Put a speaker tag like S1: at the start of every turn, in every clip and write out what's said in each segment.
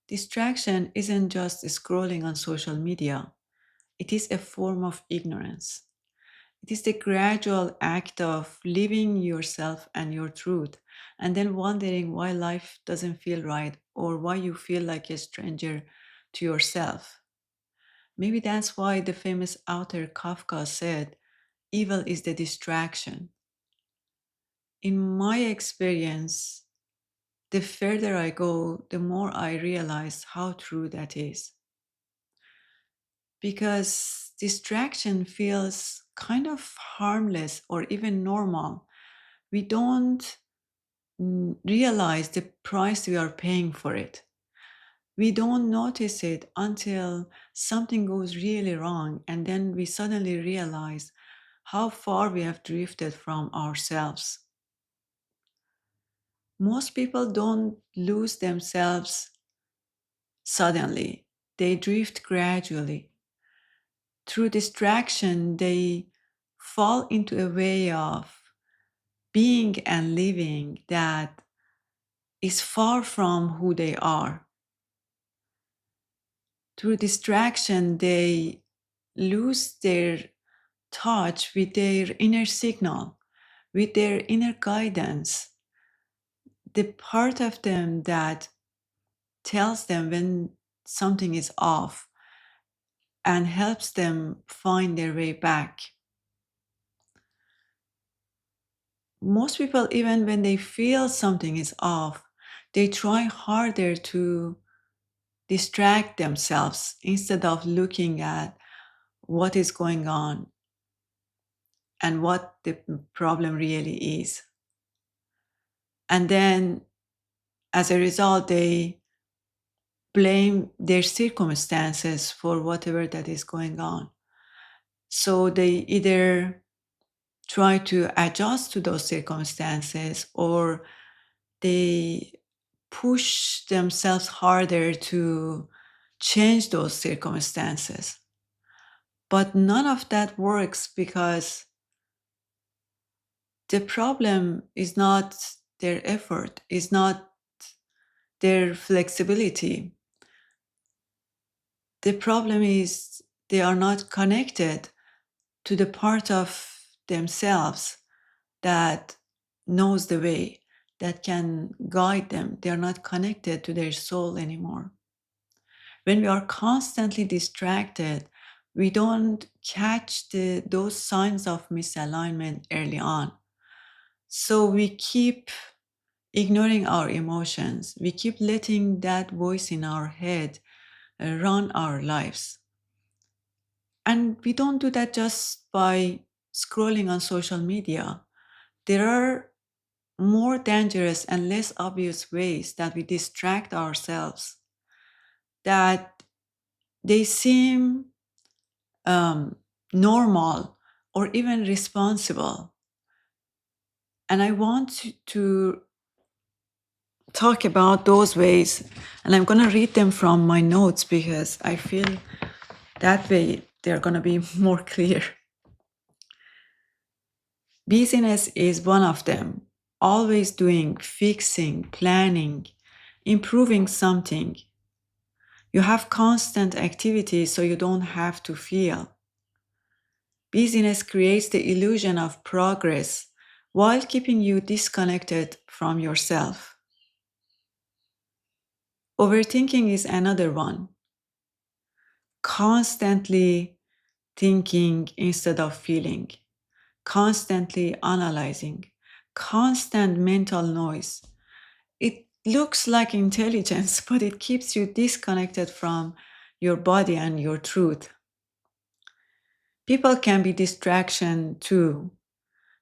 S1: Distraction isn't just scrolling on social media, it is a form of ignorance. It is the gradual act of living yourself and your truth, and then wondering why life doesn't feel right or why you feel like a stranger to yourself. Maybe that's why the famous author Kafka said, evil is the distraction. In my experience, the further I go, the more I realize how true that is. Because distraction feels kind of harmless or even normal. We don't realize the price we are paying for it. We don't notice it until something goes really wrong, and then we suddenly realize how far we have drifted from ourselves. Most people don't lose themselves suddenly, they drift gradually. Through distraction, they fall into a way of being and living that is far from who they are. Through distraction, they lose their touch with their inner signal, with their inner guidance, the part of them that tells them when something is off and helps them find their way back. Most people, even when they feel something is off, they try harder to distract themselves instead of looking at what is going on and what the problem really is. And then as a result, they blame their circumstances for whatever that is going on. So they either try to adjust to those circumstances or they push themselves harder to change those circumstances. But none of that works because the problem is not their effort, is not their flexibility. The problem is they are not connected to the part of themselves that knows the way, that can guide them. They are not connected to their soul anymore. When we are constantly distracted, we don't catch those signs of misalignment early on. So we keep ignoring our emotions. We keep letting that voice in our head run our lives. And we don't do that just by scrolling on social media. There are more dangerous and less obvious ways that we distract ourselves, that they seem um, normal or even responsible. And I want to talk about those ways, and I'm going to read them from my notes because I feel that way they're going to be more clear. Busyness is one of them. Always doing, fixing, planning, improving something. You have constant activity so you don't have to feel. Busyness creates the illusion of progress while keeping you disconnected from yourself. Overthinking is another one. Constantly thinking instead of feeling, constantly analyzing, constant mental noise. It looks like intelligence, but it keeps you disconnected from your body and your truth. People can be distraction too.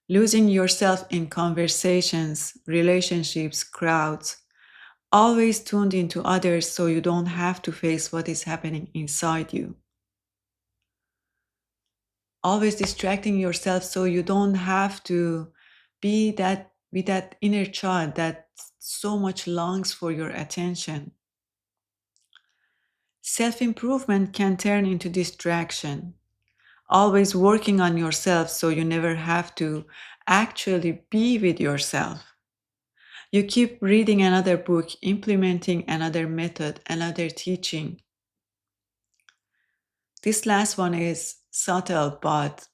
S1: Losing yourself in conversations, relationships, crowds, always tuned into others so you don't have to face what is happening inside you. Always distracting yourself so you don't have to be that inner child that so much longs for your attention. Self-improvement can turn into distraction. Always working on yourself so you never have to actually be with yourself. You keep reading another book, implementing another method, another teaching. This last one is subtle but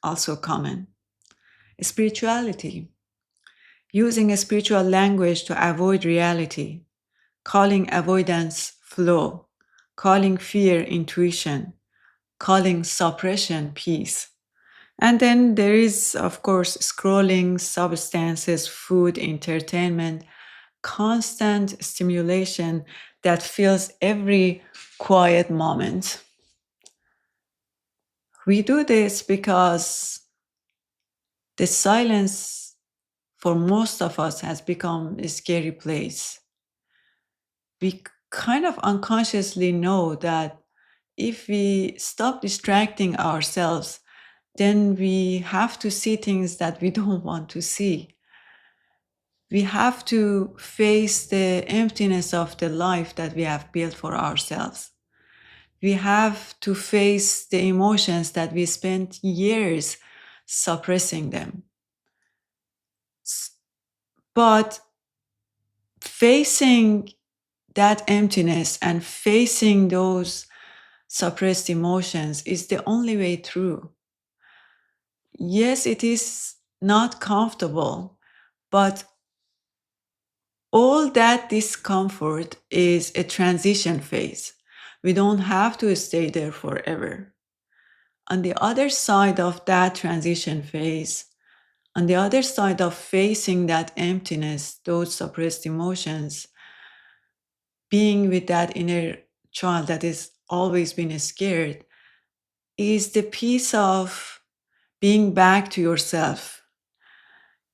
S1: also common. Spirituality. Using a spiritual language to avoid reality, calling avoidance flow, calling fear intuition, calling suppression peace. And then there is, of course, scrolling, substances, food, entertainment, constant stimulation that fills every quiet moment. We do this because the silence for most of us has become a scary place. We kind of unconsciously know that if we stop distracting ourselves, then we have to see things that we don't want to see. We have to face the emptiness of the life that we have built for ourselves. We have to face the emotions that we spent years suppressing them. But facing that emptiness and facing those suppressed emotions is the only way through. Yes, it is not comfortable, but all that discomfort is a transition phase. We don't have to stay there forever. On the other side of that transition phase, on the other side of facing that emptiness, those suppressed emotions, being with that inner child that has always been scared, is the piece of being back to yourself,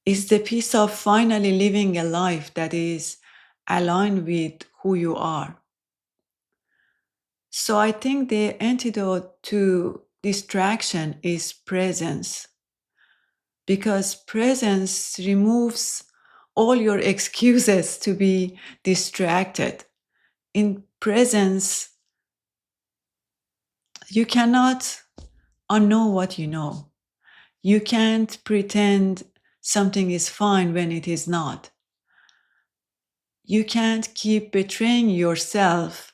S1: is the piece of finally living a life that is aligned with who you are. So I think the antidote to distraction is presence, because presence removes all your excuses to be distracted. In presence, you cannot unknow what you know. You can't pretend something is fine when it is not. You can't keep betraying yourself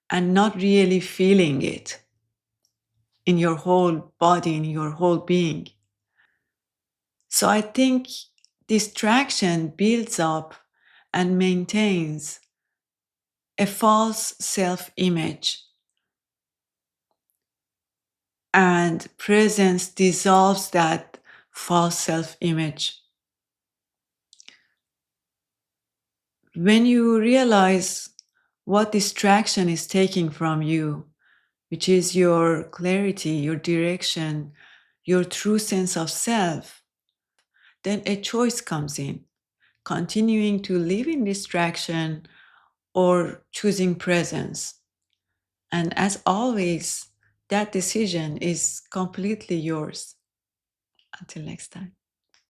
S1: and not really feeling it in your whole body, in your whole being. So I think distraction builds up and maintains a false self-image, and presence dissolves that false self-image. When you realize what distraction is taking from you, which is your clarity, your direction, your true sense of self, then a choice comes in, continuing to live in distraction or choosing presence. And as always, that decision is completely yours. Until next time.